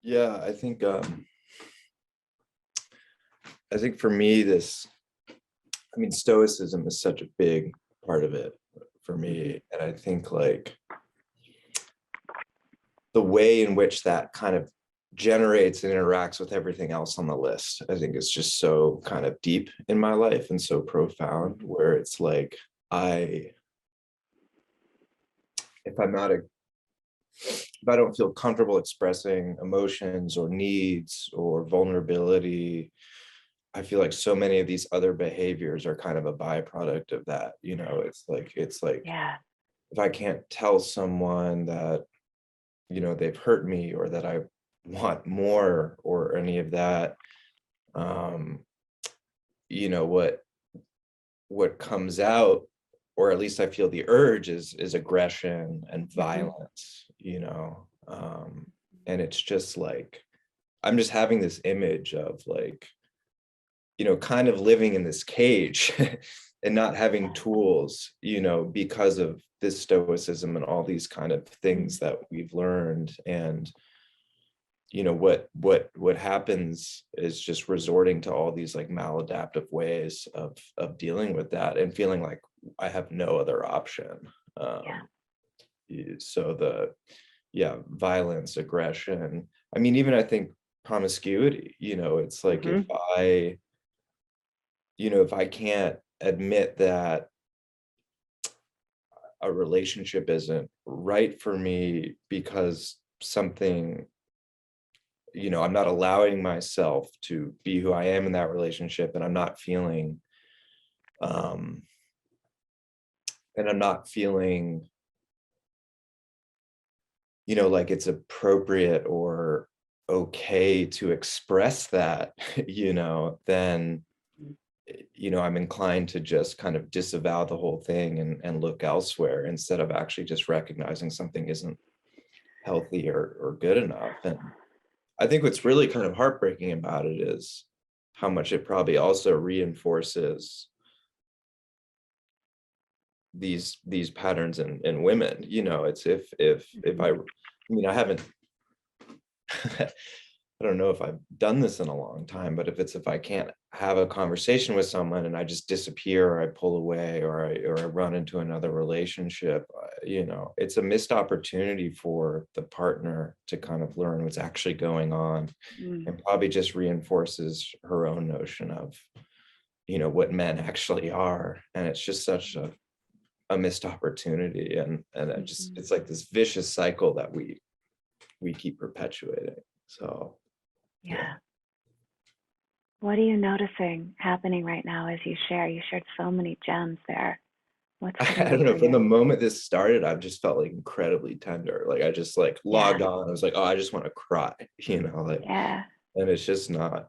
Yeah, I think for me, Stoicism is such a big part of it for me. And I think like the way in which that kind of generates and interacts with everything else on the list, I think is just so kind of deep in my life and so profound, where it's like, if I don't feel comfortable expressing emotions or needs or vulnerability, I feel like so many of these other behaviors are kind of a byproduct of that. It's like Yeah. if I can't tell someone that, they've hurt me or that I want more or any of that, um, what comes out, or at least I feel the urge is aggression and violence, and it's just like, I'm just having this image of like, kind of living in this cage and not having tools, because of this stoicism and all these kind of things that we've learned. And, what happens is just resorting to all these like maladaptive ways of dealing with that and feeling like I have no other option. So violence, aggression. I mean, even I think promiscuity, it's like if I can't admit that a relationship isn't right for me because something, I'm not allowing myself to be who I am in that relationship, and I'm not feeling, um, like it's appropriate or okay to express that, then I'm inclined to just kind of disavow the whole thing and look elsewhere instead of actually just recognizing something isn't healthy or good enough. And I think what's really kind of heartbreaking about it is how much it probably also reinforces these patterns in women. It's if I haven't I don't know if I've done this in a long time, but if I can't have a conversation with someone and I just disappear, or I pull away, or I run into another relationship, it's a missed opportunity for the partner to kind of learn what's actually going on, and probably just reinforces her own notion of, what men actually are. And it's just such a missed opportunity. And it's like this vicious cycle that we keep perpetuating. So Yeah. What are you noticing happening right now as you share? You shared so many gems there. What's I don't know, from the moment this started, I've just felt like incredibly tender. Like I just like logged on. I was like, oh, I just want to cry, and it's just not,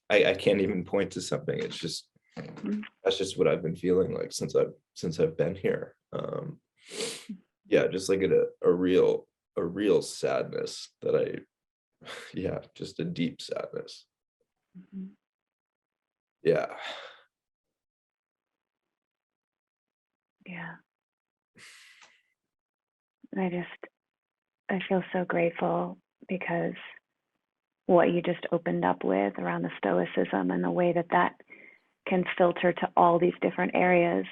I can't even point to something. It's just, that's just what I've been feeling like since I've been here. Just like a real sadness that just a deep sadness. Yeah. I feel so grateful because what you just opened up with around the stoicism and the way that can filter to all these different areas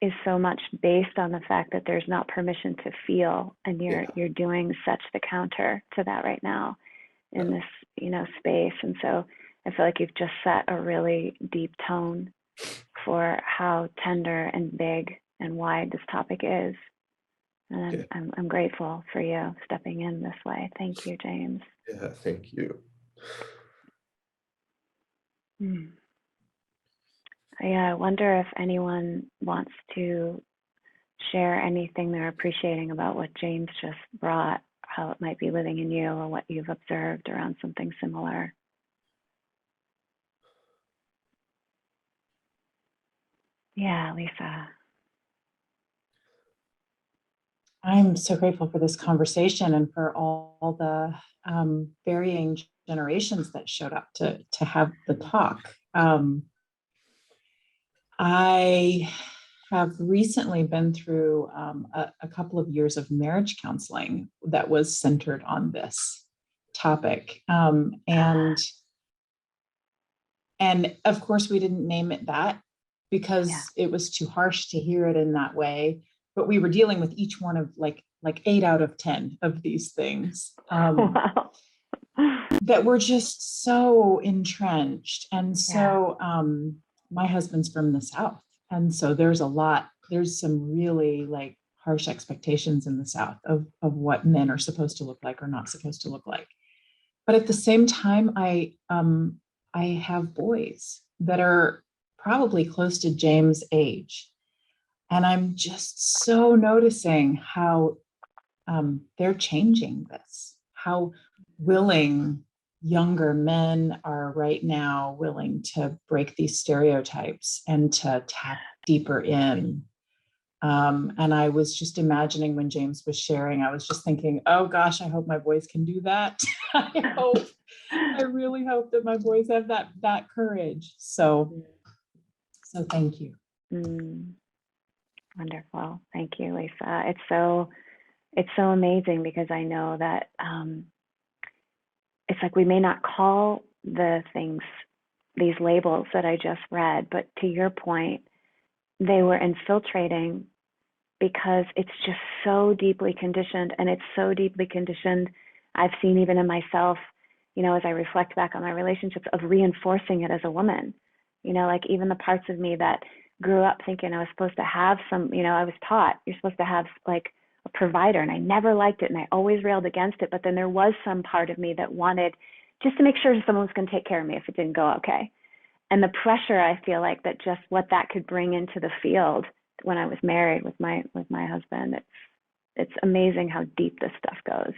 is so much based on the fact that there's not permission to feel, and you're doing such the counter to that right now in this space. And so I feel like you've just set a really deep tone for how tender and big and wide this topic is. And I'm grateful for you stepping in this way. Thank you, James. Yeah, thank you. I wonder if anyone wants to share anything they're appreciating about what James just brought, how it might be living in you, or what you've observed around something similar. Yeah, Lisa. I'm so grateful for this conversation and for all the varying generations that showed up to have the talk. I have recently been through a couple of years of marriage counseling that was centered on this topic. And of course, we didn't name it that because it was too harsh to hear it in that way. But we were dealing with each one of like 8 out of 10 of these things Wow. that were just so entrenched. And so my husband's from the South. And so there's some really like harsh expectations in the South of what men are supposed to look like or not supposed to look like. But at the same time, I have boys that are probably close to James' age. And I'm just so noticing how they're changing this, how willing younger men are right now willing to break these stereotypes and to tap deeper in. And I was just imagining when James was sharing, I was just thinking, oh gosh, I hope my boys can do that. I really hope that my boys have that courage. So thank you. Wonderful. Thank you, Lisa. It's so amazing because I know that it's like we may not call the things, these labels that I just read, but to your point, they were infiltrating because it's just so deeply conditioned, and it's so deeply conditioned. I've seen even in myself, as I reflect back on my relationships, of reinforcing it as a woman, like even the parts of me that grew up thinking I was supposed to have some, I was taught you're supposed to have like a provider, and I never liked it and I always railed against it. But then there was some part of me that wanted just to make sure someone was going to take care of me if it didn't go okay. And the pressure, I feel like, that just what that could bring into the field when I was married with my husband, it's amazing how deep this stuff goes.